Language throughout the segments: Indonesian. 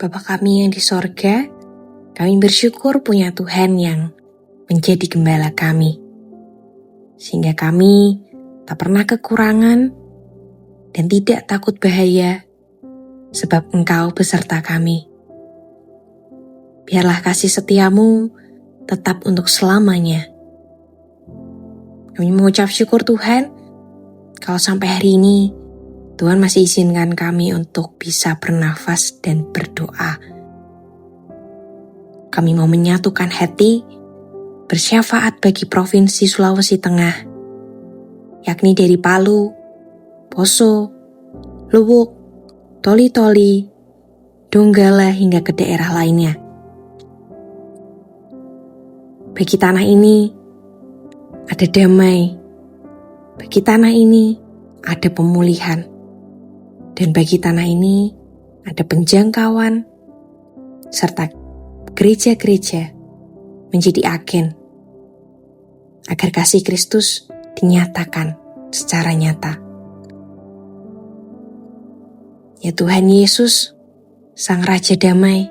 Bapa kami yang di sorga, kami bersyukur punya Tuhan yang menjadi gembala kami. Sehingga kami tak pernah kekurangan dan tidak takut bahaya, sebab Engkau beserta kami. Biarlah kasih setiamu tetap untuk selamanya. Kami mengucap syukur Tuhan, kalau sampai hari ini Tuhan masih izinkan kami untuk bisa bernafas dan berdoa. Kami mau menyatukan hati, bersyafaat bagi Provinsi Sulawesi Tengah, yakni dari Palu, Poso, Luwuk, Toli-Toli, Donggala hingga ke daerah lainnya. Bagi tanah ini ada damai, bagi tanah ini ada pemulihan, dan bagi tanah ini ada penjangkauan, serta gereja-gereja menjadi agen agar kasih Kristus dinyatakan secara nyata. Ya Tuhan Yesus, Sang Raja Damai,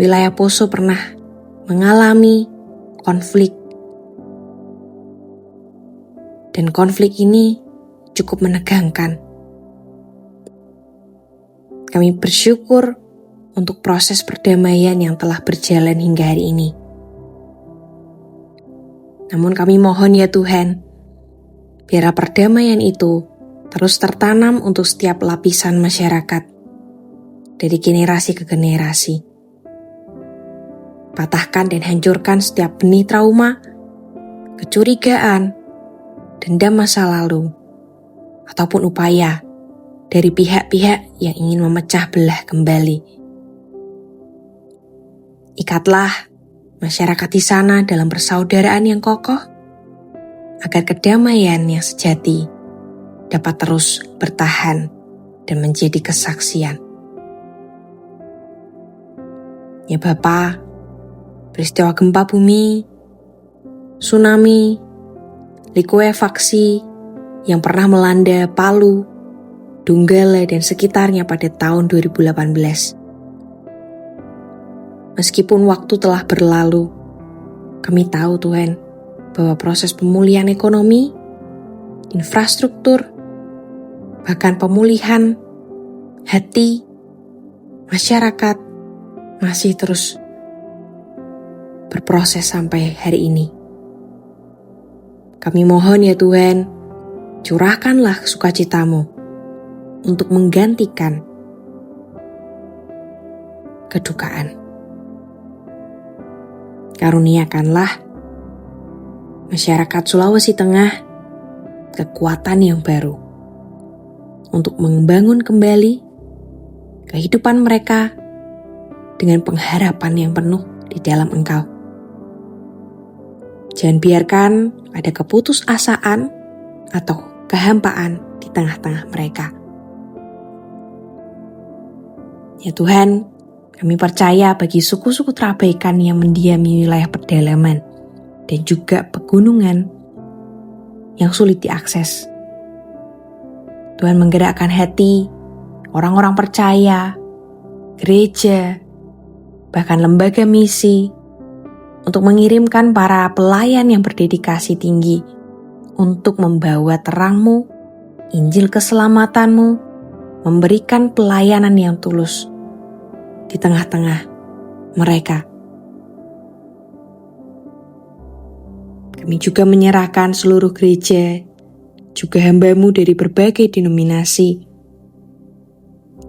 wilayah Poso pernah mengalami konflik, dan konflik ini cukup menegangkan. Kami bersyukur untuk proses perdamaian yang telah berjalan hingga hari ini. Namun kami mohon ya Tuhan, biarlah perdamaian itu terus tertanam untuk setiap lapisan masyarakat, dari generasi ke generasi. Patahkan dan hancurkan setiap benih trauma, kecurigaan, dendam masa lalu, ataupun upaya dari pihak-pihak yang ingin memecah belah kembali. Ikatlah masyarakat di sana dalam persaudaraan yang kokoh, agar kedamaian yang sejati dapat terus bertahan dan menjadi kesaksian. Ya Bapa, peristiwa gempa bumi, tsunami, likuifaksi yang pernah melanda Palu, Donggala dan sekitarnya pada tahun 2018. Meskipun waktu telah berlalu, kami tahu Tuhan bahwa proses pemulihan ekonomi, infrastruktur, bahkan pemulihan hati masyarakat masih terus berproses sampai hari ini. Kami mohon ya Tuhan, curahkanlah sukacitamu untuk menggantikan kedukaan. Karuniakanlah masyarakat Sulawesi Tengah kekuatan yang baru untuk membangun kembali kehidupan mereka dengan pengharapan yang penuh di dalam Engkau. Jangan biarkan ada keputusasaan atau kehampaan di tengah-tengah mereka. Ya Tuhan, kami percaya bagi suku-suku terabaikan yang mendiami wilayah pedalaman dan juga pegunungan yang sulit diakses. Tuhan menggerakkan hati orang-orang percaya, gereja, bahkan lembaga misi untuk mengirimkan para pelayan yang berdedikasi tinggi untuk membawa terang-Mu, Injil keselamatan-Mu, memberikan pelayanan yang tulus di tengah-tengah mereka. Kami juga menyerahkan seluruh gereja, juga hamba-Mu dari berbagai denominasi.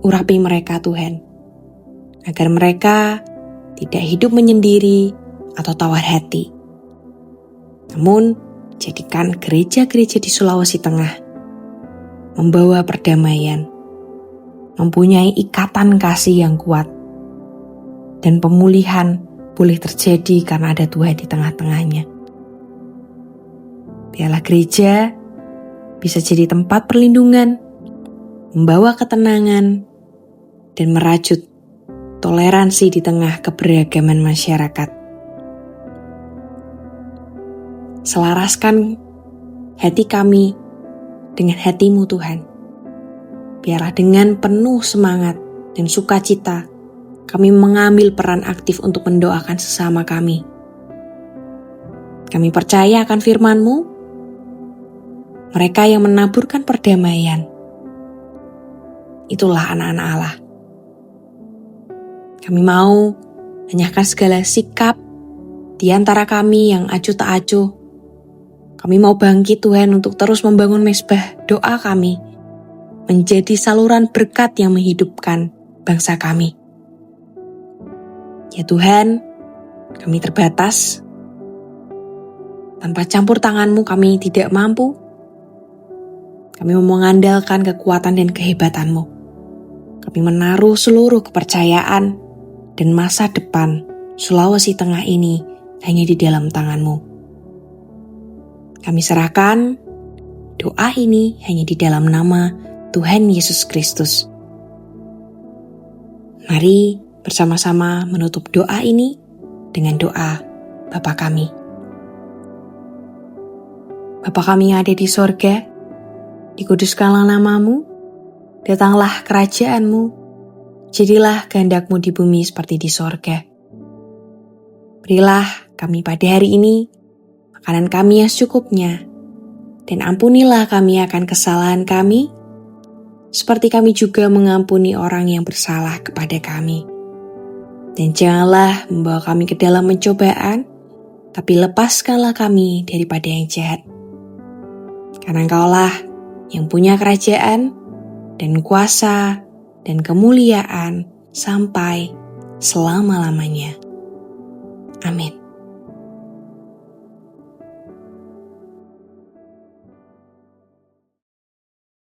Urapi mereka Tuhan, agar mereka tidak hidup menyendiri atau tawar hati. Namun, jadikan gereja-gereja di Sulawesi Tengah membawa perdamaian, mempunyai ikatan kasih yang kuat, dan pemulihan boleh terjadi karena ada Tuhan di tengah-tengahnya. Biarlah gereja bisa jadi tempat perlindungan, membawa ketenangan, dan merajut toleransi di tengah keberagaman masyarakat. Selaraskan hati kami dengan hati-Mu Tuhan. Biarlah dengan penuh semangat dan sukacita, kami mengambil peran aktif untuk mendoakan sesama kami. Kami percaya akan firman-Mu, mereka yang menaburkan perdamaian, itulah anak-anak Allah. Kami mau menyahkan segala sikap di antara kami yang acuh tak acuh. Kami mau bangkit Tuhan untuk terus membangun mezbah doa kami, menjadi saluran berkat yang menghidupkan bangsa kami. Ya Tuhan, kami terbatas. Tanpa campur tangan-Mu kami tidak mampu. Kami mau mengandalkan kekuatan dan kehebatan-Mu. Kami menaruh seluruh kepercayaan dan masa depan Sulawesi Tengah ini hanya di dalam tangan-Mu. Kami serahkan doa ini hanya di dalam nama Tuhan Yesus Kristus. Mari bersama-sama menutup doa ini dengan doa Bapa kami. Bapa kami yang ada di sorga, dikuduskanlah nama-Mu, datanglah kerajaan-Mu, jadilah kehendak-Mu di bumi seperti di sorga. Berilah kami pada hari ini makanan kami yang secukupnya, dan ampunilah kami akan kesalahan kami, seperti kami juga mengampuni orang yang bersalah kepada kami. Dan janganlah membawa kami ke dalam pencobaan, tapi lepaskanlah kami daripada yang jahat. Karena Engkaulah yang punya kerajaan, dan kuasa, dan kemuliaan sampai selama-lamanya. Amin.